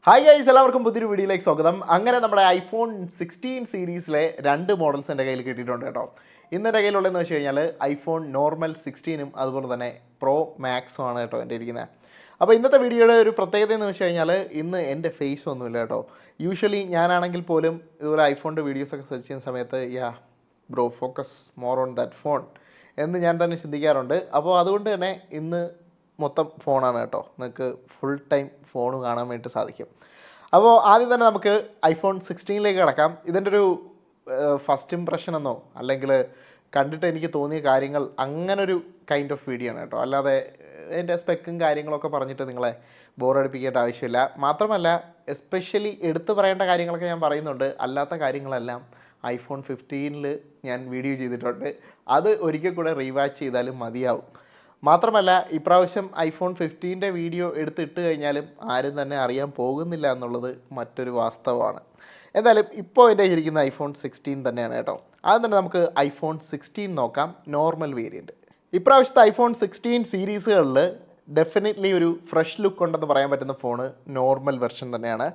Hi guys, എല്ലാവർക്കും പുതിയൊരു വീഡിയോയിലേക്ക് സ്വാഗതം. അങ്ങനെ നമ്മുടെ ഐഫോൺ 16 സീരീസിലെ രണ്ട് മോഡൽസ് എൻ്റെ കയ്യിൽ കിട്ടിയിട്ടുണ്ട് കേട്ടോ. ഇന്ന് എൻ്റെ കയ്യിലുള്ളതെന്ന് വെച്ച് കഴിഞ്ഞാൽ ഐഫോൺ നോർമൽ 16ഉം അതുപോലെ തന്നെ പ്രോ മാക്സും ആണ് കേട്ടോ എൻ്റെ ഇരിക്കുന്നത്. അപ്പോൾ ഇന്നത്തെ വീഡിയോയുടെ ഒരു പ്രത്യേകത എന്ന് വെച്ച് കഴിഞ്ഞാൽ ഇന്ന് എൻ്റെ ഫേസ് ഒന്നുമില്ല കേട്ടോ. യൂഷ്വലി ഞാനാണെങ്കിൽ പോലും ഇതുപോലെ ഐഫോണിൻ്റെ വീഡിയോസൊക്കെ സെർച്ച് ചെയ്യുന്ന സമയത്ത് bro focus more on that phone എന്ന് ഞാൻ തന്നെ ചിന്തിക്കാറുണ്ട്. അപ്പോൾ അതുകൊണ്ട് തന്നെ ഇന്ന് മൊത്തം ഫോണാണ് കേട്ടോ. നിങ്ങൾക്ക് ഫുൾ ടൈം ഫോൺ കാണാൻ വേണ്ടി സാധിക്കും. അപ്പോൾ ആദ്യം തന്നെ നമുക്ക് ഐഫോൺ 16ലേക്ക് കിടക്കാം. ഇതിൻ്റെ ഒരു ഫസ്റ്റ് ഇംപ്രഷൻ എന്നോ അല്ലെങ്കിൽ കണ്ടിട്ട് എനിക്ക് തോന്നിയ കാര്യങ്ങൾ അങ്ങനൊരു കൈൻഡ് ഓഫ് വീഡിയോ ആണ് കേട്ടോ. അല്ലാതെ എൻ്റെ സ്പെക്കും കാര്യങ്ങളൊക്കെ പറഞ്ഞിട്ട് നിങ്ങളെ ബോറടിപ്പിക്കേണ്ട ആവശ്യമില്ല. മാത്രമല്ല എസ്പെഷ്യലി എടുത്തു പറയേണ്ട കാര്യങ്ങളൊക്കെ ഞാൻ പറയുന്നുണ്ട്. അല്ലാത്ത കാര്യങ്ങളെല്ലാം ഐഫോൺ 15ൽ ഞാൻ വീഡിയോ ചെയ്തിട്ടുണ്ട്. അത് ഒരിക്കൽ കൂടെ റീവാച്ച് ചെയ്താലും മതിയാവും. മാത്രമല്ല ഇപ്രാവശ്യം ഐഫോൺ 15ൻ്റെ വീഡിയോ എടുത്തിട്ട് കഴിഞ്ഞാലും ആരും തന്നെ അറിയാൻ പോകുന്നില്ല എന്നുള്ളത് മറ്റൊരു വാസ്തവമാണ്. എന്തായാലും ഇപ്പോൾ എൻ്റെ ഇരിക്കുന്ന ഐഫോൺ 16 തന്നെയാണ് കേട്ടോ. ആദ്യം തന്നെ നമുക്ക് ഐഫോൺ 16 നോക്കാം, നോർമൽ വേരിയൻറ്റ്. ഇപ്രാവശ്യത്തെ ഐഫോൺ 16 സീരീസുകളിൽ ഡെഫിനറ്റ്ലി ഒരു ഫ്രഷ് ലുക്ക് ഉണ്ടെന്ന് പറയാൻ പറ്റുന്ന ഫോണ് നോർമൽ വെർഷൻ തന്നെയാണ്.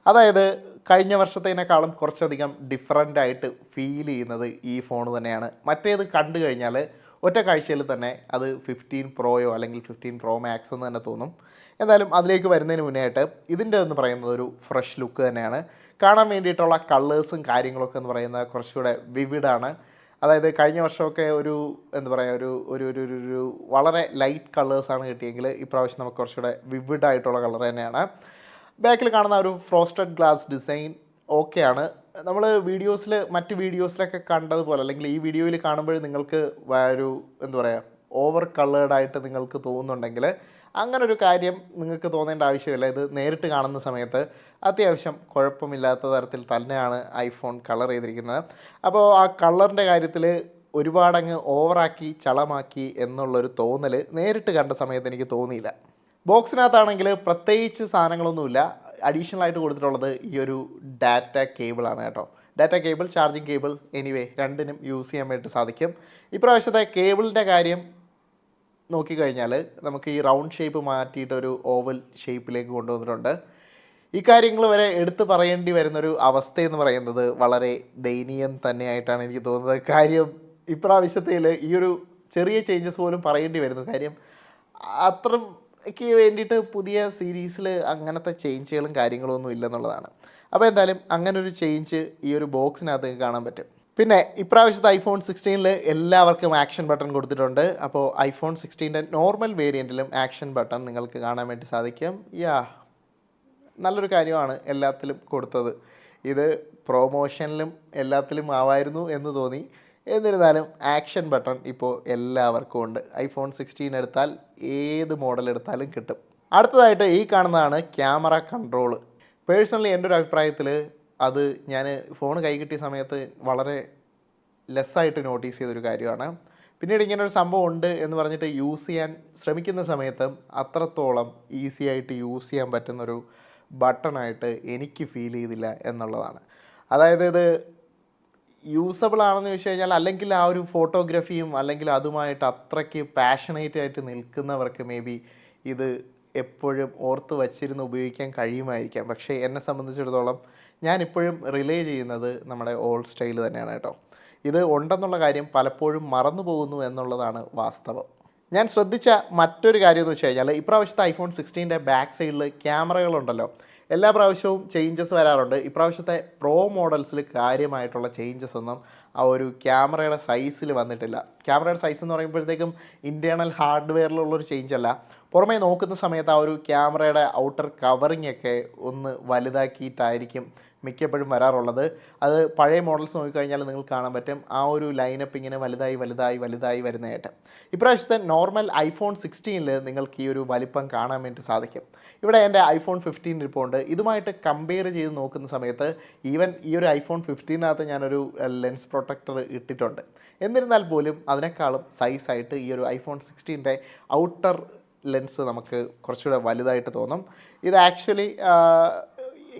അതായത് കഴിഞ്ഞ വർഷത്തേനേക്കാളും കുറച്ചധികം ഡിഫറൻ്റ് ആയിട്ട് ഫീൽ ചെയ്യുന്നത് ഈ ഫോൺ തന്നെയാണ്. മറ്റേത് കണ്ടു കഴിഞ്ഞാൽ ഒറ്റ കാഴ്ചയിൽ തന്നെ അത് 15 പ്രോയോ അല്ലെങ്കിൽ 15 പ്രോ മാക്സ് എന്ന് തന്നെ തോന്നും. എന്തായാലും അതിലേക്ക് വരുന്നതിന് മുന്നേ ആയിട്ട് ഇതിൻ്റെ എന്ന് പറയുന്നത് ഒരു ഫ്രഷ് ലുക്ക് തന്നെയാണ്. കാണാൻ വേണ്ടിയിട്ടുള്ള കളേഴ്സും കാര്യങ്ങളൊക്കെ എന്ന് പറയുന്നത് കുറച്ചുകൂടെ വിവിഡാണ്. അതായത് കഴിഞ്ഞ വർഷമൊക്കെ ഒരു എന്താ പറയുക ഒരു ഒരു ഒരു ഒരു വളരെ ലൈറ്റ് കളേഴ്സാണ് കിട്ടിയെങ്കിൽ ഇപ്രാവശ്യം നമുക്ക് കുറച്ചുകൂടെ വിവിഡായിട്ടുള്ള കളർ തന്നെയാണ്. ബാക്കിൽ കാണുന്ന ഒരു ഫ്രോസ്റ്റഡ് ഗ്ലാസ് ഡിസൈൻ ഓക്കെയാണ്. നമ്മൾ മറ്റ് വീഡിയോസിലൊക്കെ കണ്ടതുപോലെ അല്ലെങ്കിൽ ഈ വീഡിയോയിൽ കാണുമ്പോൾ നിങ്ങൾക്ക് ഒരു എന്താ പറയുക ഓവർ കളേർഡായിട്ട് നിങ്ങൾക്ക് തോന്നുന്നുണ്ടെങ്കിൽ അങ്ങനൊരു കാര്യം നിങ്ങൾക്ക് തോന്നേണ്ട ആവശ്യമില്ല. ഇത് നേരിട്ട് കാണുന്ന സമയത്ത് അത്യാവശ്യം കുഴപ്പമില്ലാത്ത തരത്തിൽ തന്നെയാണ് ഐഫോൺ കളർ ചെയ്തിരിക്കുന്നത്. അപ്പോൾ ആ കളറിൻ്റെ കാര്യത്തിൽ ഒരുപാടങ്ങ് ഓവറാക്കി ചളമാക്കി എന്നുള്ളൊരു തോന്നൽ നേരിട്ട് കണ്ട സമയത്ത് എനിക്ക് തോന്നിയില്ല. ബോക്സിനകത്താണെങ്കിൽ പ്രത്യേകിച്ച് സാധനങ്ങളൊന്നുമില്ല. അഡീഷണൽ ആയിട്ട് കൊടുത്തിട്ടുള്ളത് ഈ ഒരു ഡാറ്റ കേബിളാണ് കേട്ടോ. Data cable, charging cable, anyway രണ്ടിനും യൂസ് ചെയ്യാൻ വേണ്ടി സാധിക്കും. ഇപ്രാവശ്യത്തെ കേബിളിൻ്റെ കാര്യം നോക്കിക്കഴിഞ്ഞാൽ നമുക്ക് ഈ റൗണ്ട് ഷേപ്പ് മാറ്റിയിട്ട് ഒരു ഓവൽ ഷേപ്പിലേക്ക് കൊണ്ടുവന്നിട്ടുണ്ട്. ഈ കാര്യങ്ങൾ വരെ എടുത്തു പറയേണ്ടി വരുന്നൊരു അവസ്ഥയെന്ന് പറയുന്നത് വളരെ ദയനീയം തന്നെയായിട്ടാണ് എനിക്ക് തോന്നുന്നത്. കാര്യം ഇപ്രാവശ്യത്തിൽ ഈ ഒരു ചെറിയ ചേഞ്ചസ് പോലും പറയേണ്ടി വരുന്നു. കാര്യം അത്രയ്ക്ക് വേണ്ടിയിട്ട് പുതിയ സീരീസിൽ അങ്ങനത്തെ ചേഞ്ചുകളും കാര്യങ്ങളും ഒന്നും ഇല്ലെന്നുള്ളതാണ്. അപ്പോൾ എന്തായാലും അങ്ങനൊരു ചേഞ്ച് ഈ ഒരു ബോക്സിനകത്ത് കാണാൻ പറ്റും. പിന്നെ ഇപ്രാവശ്യത്തെ ഐഫോൺ 16ൽ എല്ലാവർക്കും ആക്ഷൻ ബട്ടൺ കൊടുത്തിട്ടുണ്ട്. അപ്പോൾ ഐഫോൺ 16ൻ്റെ നോർമൽ വേരിയൻറ്റിലും ആക്ഷൻ ബട്ടൺ നിങ്ങൾക്ക് കാണാൻ വേണ്ടി സാധിക്കും. നല്ലൊരു കാര്യമാണ് എല്ലാത്തിലും കൊടുത്തത്. ഇത് പ്രൊമോഷനിലും എല്ലാത്തിലും ആവായിരുന്നു എന്ന് തോന്നി. എന്നിരുന്നാലും ആക്ഷൻ ബട്ടൺ ഇപ്പോൾ എല്ലാവർക്കും ഉണ്ട്. ഐഫോൺ 16 എടുത്താൽ ഏത് മോഡൽ എടുത്താലും കിട്ടും. അടുത്തതായിട്ട് ഈ കാണുന്നതാണ് ക്യാമറ കൺട്രോൾ. പേഴ്സണലി എൻ്റെ ഒരു അഭിപ്രായത്തിൽ അത് ഞാൻ ഫോൺ കൈ കിട്ടിയ സമയത്ത് വളരെ ലെസ്സായിട്ട് നോട്ടീസ് ചെയ്തൊരു കാര്യമാണ്. പിന്നീട് ഇങ്ങനൊരു സംഭവം ഉണ്ട് എന്ന് പറഞ്ഞിട്ട് യൂസ് ചെയ്യാൻ ശ്രമിക്കുന്ന സമയത്തും അത്രത്തോളം ഈസി ആയിട്ട് യൂസ് ചെയ്യാൻ പറ്റുന്നൊരു ബട്ടണായിട്ട് എനിക്ക് ഫീൽ ചെയ്തില്ല എന്നുള്ളതാണ്. അതായത് ഇത് യൂസബിൾ ആണെന്ന് ചോദിച്ചു കഴിഞ്ഞാൽ അല്ലെങ്കിൽ ആ ഒരു ഫോട്ടോഗ്രാഫിയും അല്ലെങ്കിൽ അതുമായിട്ട് അത്രയ്ക്ക് പാഷനേറ്റ് ആയിട്ട് നിൽക്കുന്നവർക്ക് മേ ബി ഇത് എപ്പോഴും ഓർത്ത് വച്ചിരുന്ന് ഉപയോഗിക്കാൻ കഴിയുമായിരിക്കാം. പക്ഷേ എന്നെ സംബന്ധിച്ചിടത്തോളം ഞാനിപ്പോഴും റിലേ ചെയ്യുന്നത് നമ്മുടെ ഓൾഡ് സ്റ്റൈൽ തന്നെയാണ് കേട്ടോ. ഇത് ഉണ്ടെന്നുള്ള കാര്യം പലപ്പോഴും മറന്നു പോകുന്നു എന്നുള്ളതാണ് വാസ്തവം. ഞാൻ ശ്രദ്ധിച്ച മറ്റൊരു കാര്യം എന്ന് വെച്ച് കഴിഞ്ഞാൽ ഇപ്രാവശ്യത്തെ ഐഫോൺ 16ൻ്റെ ബാക്ക് സൈഡിൽ ക്യാമറകളുണ്ടല്ലോ, എല്ലാ പ്രാവശ്യവും ചേഞ്ചസ് വരാറുണ്ട്. ഇപ്രാവശ്യത്തെ പ്രോ മോഡൽസിൽ കാര്യമായിട്ടുള്ള ചേഞ്ചസ് ഒന്നും ആ ഒരു ക്യാമറയുടെ സൈസിൽ വന്നിട്ടില്ല. ക്യാമറയുടെ സൈസ് എന്ന് പറയുമ്പോഴത്തേക്കും ഇൻറ്റേർണൽ ഹാർഡ്വെയറിലുള്ളൊരു ചേഞ്ച് അല്ല, പുറമേ നോക്കുന്ന സമയത്ത് ആ ഒരു ക്യാമറയുടെ ഔട്ടർ കവറിങ് ഒക്കെ ഒന്ന് വലുതാക്കിയിട്ടായിരിക്കും മിക്കപ്പോഴും വരാറുള്ളത്. അത് പഴയ മോഡൽസ് നോക്കിക്കഴിഞ്ഞാൽ നിങ്ങൾക്ക് കാണാൻ പറ്റും ആ ഒരു ലൈനപ്പ് ഇങ്ങനെ വലുതായി വരുന്നതായിട്ട്. ഇപ്രാവശ്യത്തെ നോർമൽ ഐഫോൺ 16ൽ നിങ്ങൾക്ക് ഈ ഒരു വലിപ്പം കാണാൻ വേണ്ടി സാധിക്കും. ഇവിടെ എൻ്റെ ഐഫോൺ 15 ഇരിപ്പുണ്ട്. ഇതുമായിട്ട് കമ്പയർ ചെയ്ത് നോക്കുന്ന സമയത്ത് ഈവൻ ഈ ഒരു ഐഫോൺ 15നകത്ത് ഞാനൊരു ലെൻസ് പ്രൊട്ടക്ടർ ഇട്ടിട്ടുണ്ട്. എന്നിരുന്നാൽ പോലും അതിനേക്കാളും സൈസായിട്ട് ഈ ഒരു ഐഫോൺ 16ൻ്റെ ഔട്ടർ ലെൻസ് നമുക്ക് കുറച്ചുകൂടെ വലുതായിട്ട് തോന്നും. ഇത് actually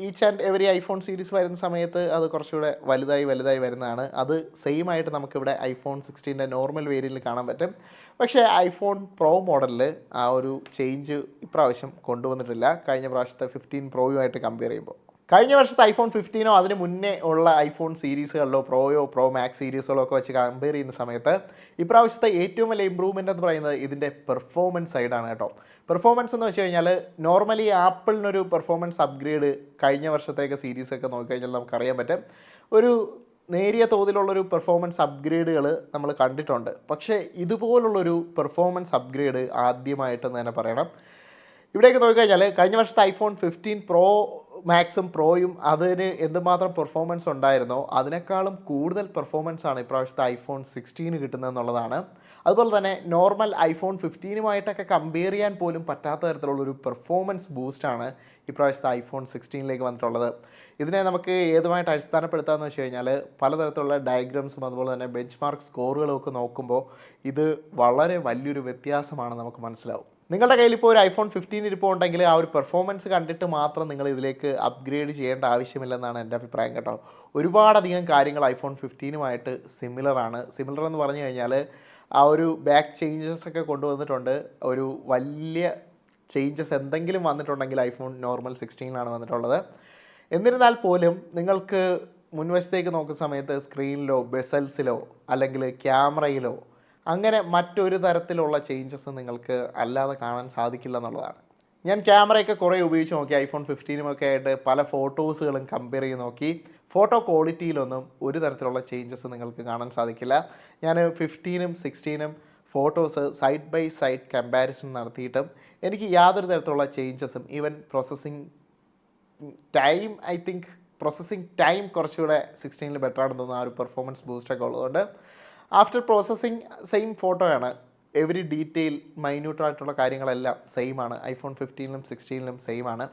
each and every iPhone series വരുന്ന സമയത്ത് അത് കുറച്ചുകൂടെ വലുതായി വരുന്നതാണ്. അത് സെയിം ആയിട്ട് നമുക്കിവിടെ ഐഫോൺ 16ൻ്റെ നോർമൽ വേരിയൻറ്റിൽ കാണാൻ പറ്റും. പക്ഷേ ഐഫോൺ പ്രോ മോഡലിൽ ആ ഒരു ചേഞ്ച് ഇപ്രാവശ്യം കൊണ്ടുവന്നിട്ടില്ല കഴിഞ്ഞ പ്രാവശ്യത്തെ 15 പ്രോയുമായിട്ട് കമ്പയർ ചെയ്യുമ്പോൾ. കഴിഞ്ഞ വർഷത്തെ ഐഫോൺ 15 അതിന് മുന്നേ ഉള്ള ഐഫോൺ സീരീസുകളിലോ പ്രോ മാക്സ് സീരീസുകളോ ഒക്കെ വെച്ച് കമ്പയർ ചെയ്യുന്ന സമയത്ത് ഇപ്രാവശ്യത്തെ ഏറ്റവും വലിയ ഇമ്പ്രൂവ്മെൻ്റ് എന്ന് പറയുന്നത് ഇതിൻ്റെ പെർഫോമൻസ് സൈഡാണ് കേട്ടോ. പെർഫോമൻസ് എന്ന് വെച്ച് കഴിഞ്ഞാൽ നോർമലി ആപ്പിളിനൊരു പെർഫോമൻസ് അപ്ഗ്രേഡ് കഴിഞ്ഞ വർഷത്തേക്ക് സീരീസൊക്കെ നോക്കിക്കഴിഞ്ഞാൽ നമുക്കറിയാൻ പറ്റും. ഒരു നേരിയ തോതിലുള്ളൊരു പെർഫോമൻസ് അപ്ഗ്രേഡുകൾ നമ്മൾ കണ്ടിട്ടുണ്ട്. പക്ഷേ ഇതുപോലുള്ളൊരു പെർഫോമൻസ് അപ്ഗ്രേഡ് ആദ്യമായിട്ടെന്ന് തന്നെ പറയണം. ഇവിടേക്ക് നോക്കിക്കഴിഞ്ഞാൽ കഴിഞ്ഞ വർഷത്തെ ഐഫോൺ 15 പ്രോ മാക്സും പ്രോയും അതിന് എന്തുമാത്രം പെർഫോമൻസ് ഉണ്ടായിരുന്നോ അതിനേക്കാളും കൂടുതൽ പെർഫോമൻസ് ആണ് ഇപ്രാവശ്യത്തെ ഐഫോൺ 16 കിട്ടുന്നതെന്നുള്ളതാണ്. അതുപോലെ തന്നെ നോർമൽ ഐഫോൺ 15 കമ്പയർ ചെയ്യാൻ പോലും പറ്റാത്ത തരത്തിലുള്ളൊരു പെർഫോമൻസ് ബൂസ്റ്റാണ് ഇപ്രാവശ്യത്തെ ഐഫോൺ 16 വന്നിട്ടുള്ളത്. ഇതിനെ നമുക്ക് ഏതുമായിട്ട് അടിസ്ഥാനപ്പെടുത്താമെന്ന് വെച്ച് കഴിഞ്ഞാൽ പലതരത്തിലുള്ള ഡയഗ്രാംസും അതുപോലെ തന്നെ ബെഞ്ച് മാർക്ക് സ്കോറുകളും ഒക്കെ നോക്കുമ്പോൾ ഇത് വളരെ വലിയൊരു വ്യത്യാസമാണ് നമുക്ക് മനസ്സിലാവും. നിങ്ങളുടെ കയ്യിൽ ഇപ്പോൾ ഒരു ഐഫോൺ 15 ഇരിപ്പുണ്ടെങ്കിൽ ആ ഒരു പെർഫോമൻസ് കണ്ടിട്ട് മാത്രം നിങ്ങൾ ഇതിലേക്ക് അപ്ഗ്രേഡ് ചെയ്യേണ്ട ആവശ്യമില്ലെന്നാണ് എൻ്റെ അഭിപ്രായം കേട്ടോ. ഒരുപാടധികം കാര്യങ്ങൾ ഐഫോൺ 15 സിമിലറാണ്. സിമിലർ എന്ന് പറഞ്ഞു കഴിഞ്ഞാൽ ആ ഒരു ബാക്ക് ചേഞ്ചസ് ഒക്കെ കൊണ്ടുവന്നിട്ടുണ്ട്. ഒരു വലിയ ചേഞ്ചസ് എന്തെങ്കിലും വന്നിട്ടുണ്ടെങ്കിൽ ഐഫോൺ നോർമൽ 16 വന്നിട്ടുള്ളത്. എന്നിരുന്നാൽ പോലും നിങ്ങൾക്ക് മുൻവശത്തേക്ക് നോക്കുന്ന സമയത്ത് സ്ക്രീനിലോ ബെസൽസിലോ അല്ലെങ്കിൽ ക്യാമറയിലോ അങ്ങനെ മറ്റൊരു തരത്തിലുള്ള ചേഞ്ചസ് നിങ്ങൾക്ക് അല്ലാതെ കാണാൻ സാധിക്കില്ല എന്നുള്ളതാണ്. ഞാൻ ക്യാമറയൊക്കെ കുറേ ഉപയോഗിച്ച് നോക്കി. ഐഫോൺ 15 ആയിട്ട് പല ഫോട്ടോസുകളും കമ്പയർ ചെയ്ത് നോക്കി. ഫോട്ടോ ക്വാളിറ്റിയിലൊന്നും ഒരു തരത്തിലുള്ള ചേഞ്ചസ് നിങ്ങൾക്ക് കാണാൻ സാധിക്കില്ല. ഞാൻ 15ഉം 16ഉം photos side by side comparison നടത്തിയിട്ടും എനിക്ക് യാതൊരു തരത്തിലുള്ള ചേഞ്ചസും ഈവൻ പ്രോസസ്സിങ് ടൈം കുറച്ചുകൂടെ 16 ബെറ്റർ ആണെന്ന് തോന്നുന്നു. ആ ഒരു പെർഫോമൻസ് ബൂസ്റ്റൊക്കെ ഉള്ളതുകൊണ്ട് ആഫ്റ്റർ പ്രോസസ്സിങ് സെയിം ഫോട്ടോയാണ്. എവറി ഡീറ്റെയിൽ മൈന്യൂട്ടായിട്ടുള്ള കാര്യങ്ങളെല്ലാം സെയിം ആണ്. ഐഫോൺ 15ലും 16ലും സെയിം ആണ്.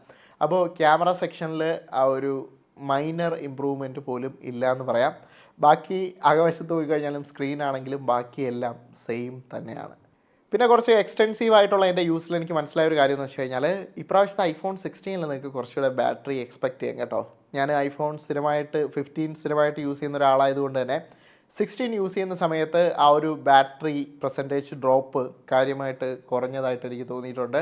അപ്പോൾ ക്യാമറ സെക്ഷനിൽ ആ ഒരു മൈനർ ഇമ്പ്രൂവ്മെൻറ്റ് പോലും ഇല്ല എന്ന് പറയാം. ബാക്കി അകവശത്ത് പോയി കഴിഞ്ഞാലും സ്ക്രീൻ ആണെങ്കിലും ബാക്കിയെല്ലാം സെയിം തന്നെയാണ്. പിന്നെ കുറച്ച് എക്സ്റ്റെൻസീവ് ആയിട്ടുള്ള എൻ്റെ യൂസിൽ എനിക്ക് മനസ്സിലായ ഒരു കാര്യം എന്ന് വെച്ച് കഴിഞ്ഞാൽ ഇപ്രാവശ്യത്തെ ഐഫോൺ 16 നിങ്ങൾക്ക് കുറച്ചുകൂടെ ബാറ്ററി എക്സ്പെക്റ്റ് ചെയ്യാം കേട്ടോ. ഞാൻ ഐഫോൺ 15 സ്ഥിരമായിട്ട് യൂസ് ചെയ്യുന്ന ഒരാളായതുകൊണ്ട് തന്നെ 16 യൂസ് ചെയ്യുന്ന സമയത്ത് ആ ഒരു ബാറ്ററി പെർസെൻറ്റേജ് ഡ്രോപ്പ് കാര്യമായിട്ട് കുറഞ്ഞതായിട്ട് എനിക്ക് തോന്നിയിട്ടുണ്ട്.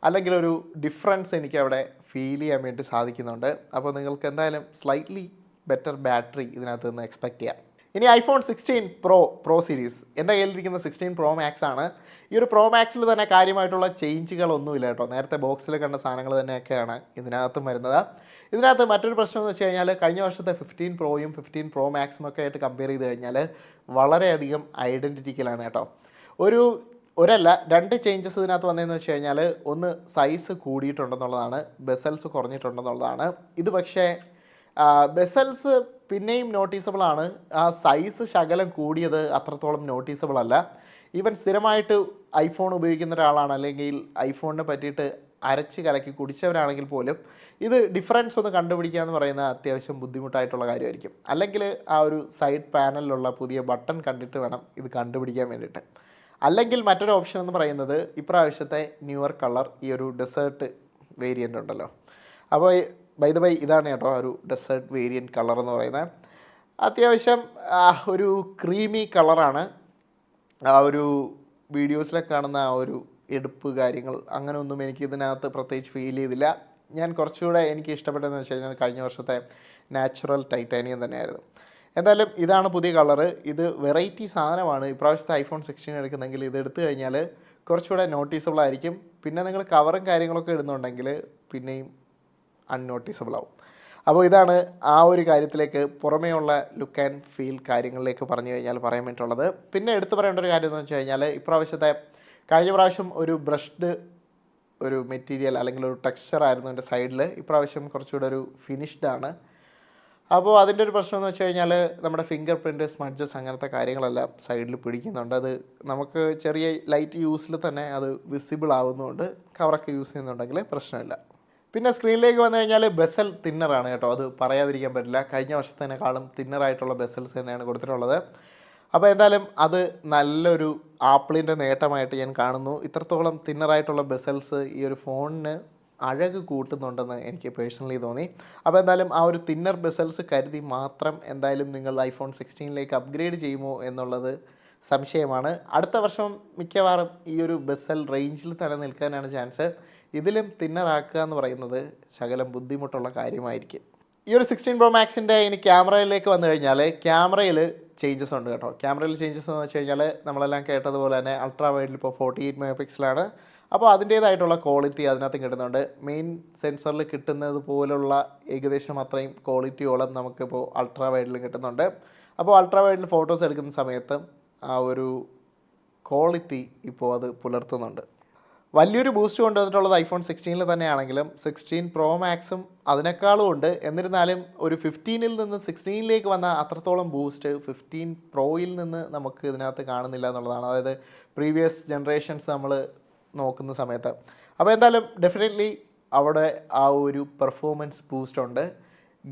അല്ലെങ്കിൽ ഒരു ഡിഫറൻസ് എനിക്ക് അവിടെ ഫീൽ ചെയ്യാൻ വേണ്ടി സാധിക്കുന്നുണ്ട്. അപ്പോൾ നിങ്ങൾക്ക് എന്തായാലും സ്ലൈറ്റ്ലി ബെറ്റർ ബാറ്ററി ഇതിനകത്ത് നിന്ന് എക്സ്പെക്റ്റ് ചെയ്യാം. ഇനി ഐഫോൺ 16 പ്രോ സീരീസ് എൻ്റെ കയ്യിലിരിക്കുന്ന 16 പ്രോ മാക്സ് ആണ്. ഈ ഒരു പ്രോ മാക്സിൽ തന്നെ കാര്യമായിട്ടുള്ള ചേഞ്ചുകളൊന്നുമില്ല കേട്ടോ. നേരത്തെ ബോക്സിൽ കണ്ട സാധനങ്ങൾ തന്നെയൊക്കെയാണ് ഇതിനകത്തും വരുന്നത്. ഇതിനകത്ത് മറ്റൊരു പ്രശ്നം എന്ന് വെച്ച് കഴിഞ്ഞാൽ കഴിഞ്ഞ വർഷത്തെ 15 പ്രോയും 15 പ്രോ മാക്സും ഒക്കെ ആയിട്ട് കമ്പയർ ചെയ്ത് കഴിഞ്ഞാൽ വളരെയധികം ഐഡൻറ്റിറ്റിക്കലാണ് കേട്ടോ. ഒരല്ല രണ്ട് ചേഞ്ചസ് ഇതിനകത്ത് വന്നതെന്ന് വെച്ച് കഴിഞ്ഞാൽ ഒന്ന് സൈസ് കൂടിയിട്ടുണ്ടെന്നുള്ളതാണ്, ബെസൽസ് കുറഞ്ഞിട്ടുണ്ടെന്നുള്ളതാണ്. ഇത് പക്ഷേ ബെസൽസ് പിന്നെയും നോട്ടീസബിളാണ്. ആ സൈസ് ശകലം കൂടിയത് അത്രത്തോളം നോട്ടീസബിൾ അല്ല. ഈവൻ സ്ഥിരമായിട്ട് ഐഫോൺ ഉപയോഗിക്കുന്ന ഒരാളാണ് അല്ലെങ്കിൽ ഐഫോണിനെ പറ്റിയിട്ട് അരച്ച് കലക്കി കുടിച്ചവരാണെങ്കിൽ പോലും ഇത് ഡിഫറൻസ് ഒന്ന് കണ്ടുപിടിക്കുക എന്ന് പറയുന്നത് അത്യാവശ്യം ബുദ്ധിമുട്ടായിട്ടുള്ള കാര്യമായിരിക്കും. അല്ലെങ്കിൽ ആ ഒരു സൈഡ് പാനലിലുള്ള പുതിയ ബട്ടൺ കണ്ടിട്ട് വേണം ഇത് കണ്ടുപിടിക്കാൻ വേണ്ടിയിട്ട്. അല്ലെങ്കിൽ മറ്റൊരു ഓപ്ഷൻ എന്ന് പറയുന്നത് ഇപ്രാവശ്യത്തെ ന്യൂവർ കളർ, ഈ ഒരു ഡെസേർട്ട് വേരിയൻ്റ് ഉണ്ടല്ലോ. അപ്പോൾ ബൈ ദ ബൈ ഇതാണ് കേട്ടോ ആ ഒരു ഡെസേർട്ട് വേരിയൻറ്റ് കളർ എന്ന് പറയുന്നത്. അത്യാവശ്യം ഒരു ക്രീമി കളറാണ്. ആ ഒരു വീഡിയോസിലൊക്കെ കാണുന്ന ആ ഒരു എടുപ്പ് കാര്യങ്ങൾ അങ്ങനെ ഒന്നും എനിക്ക് ഇതിനകത്ത് പ്രത്യേകിച്ച് ഫീൽ ചെയ്തില്ല. ഞാൻ കുറച്ചുകൂടെ എനിക്ക് ഇഷ്ടപ്പെട്ടതെന്ന് വെച്ച് കഴിഞ്ഞാൽ കഴിഞ്ഞ വർഷത്തെ നാച്ചുറൽ ടൈറ്റാനിയം തന്നെയായിരുന്നു. എന്തായാലും ഇതാണ് പുതിയ കളറ്. ഇത് വെറൈറ്റി സാധനമാണ്. ഇപ്രാവശ്യത്തെ ഐഫോൺ 16 എടുക്കുന്നെങ്കിൽ ഇത് എടുത്തു കഴിഞ്ഞാൽ കുറച്ചുകൂടെ നോട്ടീസബിൾ ആയിരിക്കും. പിന്നെ നിങ്ങൾ കവറും കാര്യങ്ങളൊക്കെ ഇടുന്നുണ്ടെങ്കിൽ പിന്നെയും അൺനോട്ടീസബിൾ ആവും. അപ്പോൾ ഇതാണ് ആ ഒരു കാര്യത്തിലേക്ക് പുറമേയുള്ള ലുക്ക് ആൻഡ് ഫീൽ കാര്യങ്ങളിലേക്ക് പറഞ്ഞു കഴിഞ്ഞാൽ പറയാൻ വേണ്ടിയിട്ടുള്ളത്. പിന്നെ എടുത്തു പറയേണ്ട ഒരു കാര്യം എന്ന് വെച്ച് കഴിഞ്ഞാൽ കഴിഞ്ഞ പ്രാവശ്യം ഒരു ബ്രഷ്ഡ് ഒരു മെറ്റീരിയൽ അല്ലെങ്കിൽ ഒരു ടെക്സ്ചർ ആയിരുന്നു എൻ്റെ സൈഡിൽ. ഇപ്രാവശ്യം കുറച്ചുകൂടെ ഒരു ഫിനിഷ്ഡ് ആണ്. അപ്പോൾ അതിൻ്റെ ഒരു പ്രശ്നം എന്ന് വെച്ച് കഴിഞ്ഞാൽ നമ്മുടെ ഫിംഗർ പ്രിൻറ്റ്, സ്മഡ്ജസ് അങ്ങനത്തെ കാര്യങ്ങളെല്ലാം സൈഡിൽ പിടിക്കുന്നുണ്ട്. അത് നമുക്ക് ചെറിയ ലൈറ്റ് യൂസിൽ തന്നെ അത് വിസിബിൾ ആവുന്നതുകൊണ്ട് കവറൊക്കെ യൂസ് ചെയ്യുന്നുണ്ടെങ്കിൽ പ്രശ്നമില്ല. പിന്നെ സ്ക്രീനിലേക്ക് വന്നു കഴിഞ്ഞാൽ ബെസൽ തിന്നറാണ് കേട്ടോ. അത് പറയാതിരിക്കാൻ പറ്റില്ല. കഴിഞ്ഞ വർഷത്തേക്കാളും തിന്നറായിട്ടുള്ള ബെസൽസ് തന്നെയാണ് കൊടുത്തിട്ടുള്ളത്. അപ്പോൾ എന്തായാലും അത് നല്ലൊരു ആപ്പിളിൻ്റെ നേട്ടമായിട്ട് ഞാൻ കാണുന്നു. ഇത്രത്തോളം തിന്നറായിട്ടുള്ള ബെസൽസ് ഈ ഒരു ഫോണിന് അഴക് കൂട്ടുന്നുണ്ടെന്ന് എനിക്ക് പേഴ്സണലി തോന്നി. അപ്പോൾ എന്തായാലും ആ ഒരു തിന്നർ ബെസൽസ് കരുതി മാത്രം എന്തായാലും നിങ്ങൾ ഐഫോൺ 16ലേക്ക് അപ്ഗ്രേഡ് ചെയ്യുമോ എന്നുള്ളത് സംശയമാണ്. അടുത്ത വർഷം മിക്കവാറും ഈ ഒരു ബെസൽ റേഞ്ചിൽ തന്നെ നിൽക്കാനാണ് ചാൻസ്. ഇതിലും തിന്നറാക്കുക എന്ന് പറയുന്നത് ശകലം ബുദ്ധിമുട്ടുള്ള കാര്യമായിരിക്കും. ഈ ഒരു 16 Pro Maxൻ്റെ ഇനി ക്യാമറയിലേക്ക് വന്നു കഴിഞ്ഞാൽ ക്യാമറയിൽ ചേഞ്ചസ് ഉണ്ട് കേട്ടോ. ക്യാമറയിൽ ചേഞ്ചസ് എന്ന് വെച്ച് കഴിഞ്ഞാൽ നമ്മളെല്ലാം കേട്ടതുപോലെ തന്നെ അൾട്രാ വൈഡിൽ ഇപ്പോൾ 48 മെഗാ പിക്സലാണ്. അപ്പോൾ അതിൻ്റേതായിട്ടുള്ള ക്വാളിറ്റി അതിനകത്ത് കിട്ടുന്നുണ്ട്. മെയിൻ സെൻസറിൽ കിട്ടുന്നത് പോലുള്ള ഏകദേശം അത്രയും ക്വാളിറ്റിയോളം നമുക്കിപ്പോൾ അൾട്രാ വൈഡിൽ കിട്ടുന്നുണ്ട്. അപ്പോൾ അൾട്രാ വൈഡിൽ ഫോട്ടോസ് എടുക്കുന്ന സമയത്ത് ആ ഒരു ക്വാളിറ്റി ഇപ്പോൾ അത് പുലർത്തുന്നുണ്ട്. വലിയൊരു ബൂസ്റ്റ് കൊണ്ടുവന്നിട്ടുള്ളത് ഐഫോൺ 16ൽ തന്നെയാണെങ്കിലും 16 Pro Maxും അതിനേക്കാളും ഉണ്ട്. എന്നിരുന്നാലും ഒരു 15ൽ നിന്ന് 16ലേക്ക് വന്ന അത്രത്തോളം ബൂസ്റ്റ് 15 Proയിൽ നിന്ന് നമുക്ക് ഇതിനകത്ത് കാണുന്നില്ല എന്നുള്ളതാണ്. അതായത് പ്രീവിയസ് ജനറേഷൻസ് നമ്മൾ നോക്കുന്ന സമയത്ത്. അപ്പോൾ എന്തായാലും ഡെഫിനറ്റ്ലി അവിടെ ആ ഒരു പെർഫോമൻസ് ബൂസ്റ്റ് ഉണ്ട്.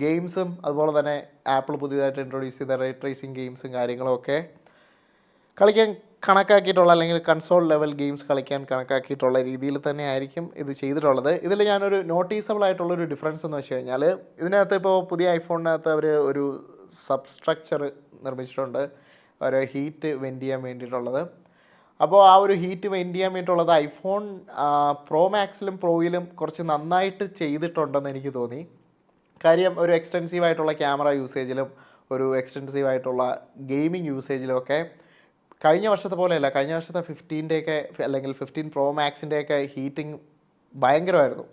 ഗെയിംസും അതുപോലെ തന്നെ ആപ്പിൾ പുതിയതായിട്ട് ഇൻട്രൊഡ്യൂസ് ചെയ്ത റേ ട്രേസിങ് ഗെയിംസും കാര്യങ്ങളും ഒക്കെ കളിക്കാൻ കണക്കാക്കിയിട്ടുള്ള അല്ലെങ്കിൽ കൺസോൾ ലെവൽ ഗെയിംസ് കളിക്കാൻ കണക്കാക്കിയിട്ടുള്ള രീതിയിൽ തന്നെ ആയിരിക്കും ഇത് ചെയ്തിട്ടുള്ളത്. ഇതിൽ ഞാനൊരു നോട്ടീസബിൾ ആയിട്ടുള്ളൊരു ഡിഫറൻസ് എന്ന് വെച്ച് കഴിഞ്ഞാൽ ഇതിനകത്ത് ഇപ്പോൾ പുതിയ ഐഫോണിനകത്ത് അവർ ഒരു സബ്സ്ട്രക്ചർ നിർമ്മിച്ചിട്ടുണ്ട്, ഒരു ഹീറ്റ് വെൻറ്റ് ചെയ്യാൻ വേണ്ടിയിട്ടുള്ളത്. അപ്പോൾ ആ ഒരു ഹീറ്റ് വെൻറ്റ് ചെയ്യാൻ വേണ്ടിയിട്ടുള്ളത് ഐഫോൺ പ്രോ മാക്സിലും പ്രോയിലും കുറച്ച് നന്നായിട്ട് ചെയ്തിട്ടുണ്ടെന്ന് എനിക്ക് തോന്നി. കാര്യം ഒരു എക്സ്റ്റെൻസീവായിട്ടുള്ള ക്യാമറ യൂസേജിലും ഒരു എക്സ്റ്റെൻസീവായിട്ടുള്ള ഗെയിമിംഗ് യൂസേജിലുമൊക്കെ കഴിഞ്ഞ വർഷത്തെ പോലെയല്ല. കഴിഞ്ഞ വർഷത്തെ 15ൻ്റെയൊക്കെ അല്ലെങ്കിൽ 15 Pro Maxൻ്റെയൊക്കെ ഹീറ്റിംഗ് ഭയങ്കരമായിരുന്നു.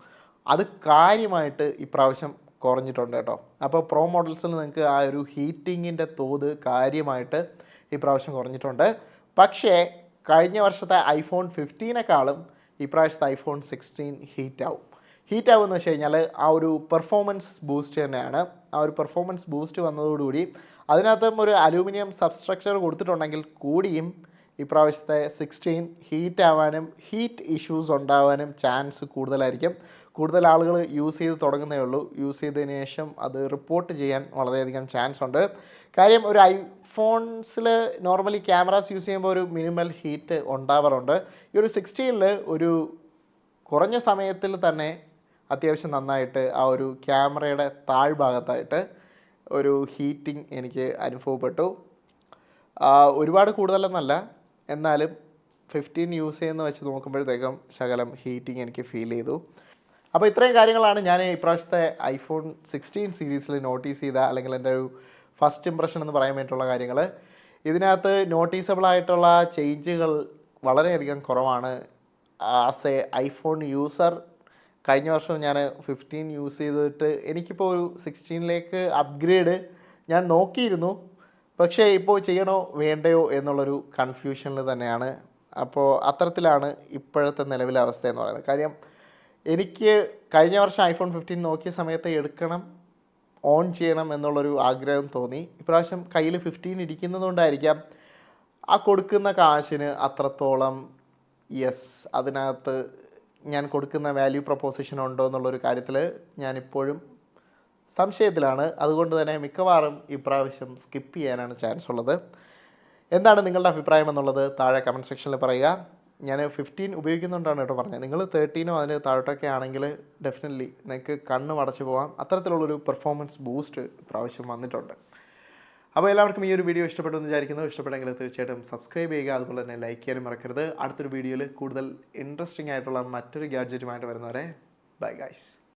അത് കാര്യമായിട്ട് ഇപ്രാവശ്യം കുറഞ്ഞിട്ടുണ്ട് കേട്ടോ. അപ്പോൾ പ്രോ മോഡൽസിൽ നിങ്ങൾക്ക് ആ ഒരു ഹീറ്റിങ്ങിൻ്റെ തോത് കാര്യമായിട്ട് ഇപ്രാവശ്യം കുറഞ്ഞിട്ടുണ്ട്. പക്ഷേ കഴിഞ്ഞ വർഷത്തെ ഐഫോൺ 15നെക്കാളും ഇപ്രാവശ്യത്തെ ഐഫോൺ 16 ഹീറ്റാവും എന്ന് വെച്ച് കഴിഞ്ഞാൽ ആ ഒരു പെർഫോമൻസ് ബൂസ്റ്റ് തന്നെയാണ്. ആ ഒരു പെർഫോമൻസ് ബൂസ്റ്റ് വന്നതോടുകൂടി അതിനകത്തും ഒരു അലൂമിനിയം സബ്സ്ട്രക്ചർ കൊടുത്തിട്ടുണ്ടെങ്കിൽ കൂടിയും ഇപ്രാവശ്യത്തെ 16 ഹീറ്റ് ആവാനും ഹീറ്റ് ഇഷ്യൂസ് ഉണ്ടാവാനും ചാൻസ് കൂടുതലായിരിക്കും. കൂടുതൽ ആളുകൾ യൂസ് ചെയ്ത് തുടങ്ങുന്നേ ഉള്ളൂ. യൂസ് ചെയ്തതിന് ശേഷം അത് റിപ്പോർട്ട് ചെയ്യാൻ വളരെയധികം ചാൻസ് ഉണ്ട്. കാര്യം ഒരു ഐഫോൺസിൽ നോർമലി ക്യാമറാസ് യൂസ് ചെയ്യുമ്പോൾ ഒരു മിനിമൽ ഹീറ്റ് ഉണ്ടാവാറുണ്ട്. ഈ ഒരു 16ൽ ഒരു കുറഞ്ഞ സമയത്തിൽ തന്നെ അത്യാവശ്യം നന്നായിട്ട് ആ ഒരു ക്യാമറയുടെ താഴ്ഭാഗത്തായിട്ട് ഒരു ഹീറ്റിംഗ് എനിക്ക് അനുഭവപ്പെട്ടു. ഒരുപാട് കൂടുതലെന്നല്ല, എന്നാലും 15 യൂസ് ചെയ്യുന്ന വെച്ച് നോക്കുമ്പോഴത്തേക്കും ശകലം ഹീറ്റിംഗ് എനിക്ക് ഫീൽ ചെയ്തു. അപ്പോൾ ഇത്രയും കാര്യങ്ങളാണ് ഞാൻ ഇപ്രാവശ്യത്തെ ഐഫോൺ 16 സീരീസിൽ നോട്ടീസ് ചെയ്ത അല്ലെങ്കിൽ എൻ്റെ ഒരു ഫസ്റ്റ് ഇംപ്രഷൻ എന്ന് പറയാൻ വേണ്ടിയിട്ടുള്ള കാര്യങ്ങൾ. ഇതിനകത്ത് നോട്ടീസബിളായിട്ടുള്ള ചേഞ്ചുകൾ വളരെയധികം കുറവാണ്. ആസ് എ ഐഫോൺ യൂസർ കഴിഞ്ഞ വർഷം ഞാൻ 15 യൂസ് ചെയ്തിട്ട് എനിക്കിപ്പോൾ ഒരു 16ലേക്ക് അപ്ഗ്രേഡ് ഞാൻ നോക്കിയിരുന്നു. പക്ഷേ ഇപ്പോൾ ചെയ്യണോ വേണ്ടയോ എന്നുള്ളൊരു കൺഫ്യൂഷനിൽ തന്നെയാണ്. അപ്പോൾ അത്തരത്തിലാണ് ഇപ്പോഴത്തെ നിലവിലെ അവസ്ഥ എന്ന് പറയുന്നത്. കാര്യം എനിക്ക് കഴിഞ്ഞ വർഷം ഐഫോൺ 15 നോക്കിയ സമയത്ത് എടുക്കണം, ഓൺ ചെയ്യണം എന്നുള്ളൊരു ആഗ്രഹം തോന്നി. ഇപ്രാവശ്യം കയ്യിൽ 15 ഇരിക്കുന്നതുകൊണ്ടായിരിക്കാം ആ കൊടുക്കുന്ന കാശിന് അത്രത്തോളം അതിനകത്ത് ഞാൻ കൊടുക്കുന്ന വാല്യൂ പ്രൊപ്പോസിഷൻ ഉണ്ടോ എന്നുള്ളൊരു കാര്യത്തിൽ ഞാനിപ്പോഴും സംശയത്തിലാണ്. അതുകൊണ്ട് തന്നെ മിക്കവാറും ഇപ്രാവശ്യം സ്കിപ്പ് ചെയ്യാനാണ് ചാൻസ് ഉള്ളത്. എന്താണ് നിങ്ങളുടെ അഭിപ്രായം എന്നുള്ളത് താഴെ കമൻറ്റ് സെക്ഷനിൽ പറയുക. ഞാൻ 15 ഉപയോഗിക്കുന്നുണ്ടാണ് കേട്ടോ പറഞ്ഞത്. നിങ്ങൾ 13 അതിന് താഴോട്ടൊക്കെ ആണെങ്കിൽ ഡെഫിനറ്റ്ലി നിങ്ങൾക്ക് കണ്ണ് മടച്ചു പോകാം. അത്തരത്തിലുള്ളൊരു പെർഫോമൻസ് ബൂസ്റ്റ് ഇപ്രാവശ്യം വന്നിട്ടുണ്ട്. അപ്പോൾ എല്ലാവർക്കും ഈ ഒരു വീഡിയോ ഇഷ്ടപ്പെട്ടു എന്ന് വിചാരിക്കുന്നു. ഇഷ്ടപ്പെട്ടെങ്കിൽ തീർച്ചയായിട്ടും സബ്സ്ക്രൈബ് ചെയ്യുക, അതുപോലെ തന്നെ ലൈക്ക് ചെയ്യാനും മറക്കരുത്. അടുത്തൊരു വീഡിയോയിൽ കൂടുതൽ ഇൻട്രസ്റ്റിംഗ് ആയിട്ടുള്ള മറ്റൊരു ഗാഡ്ജറ്റുമായിട്ട് വരുന്നവരെ ബൈ ഗൈസ്.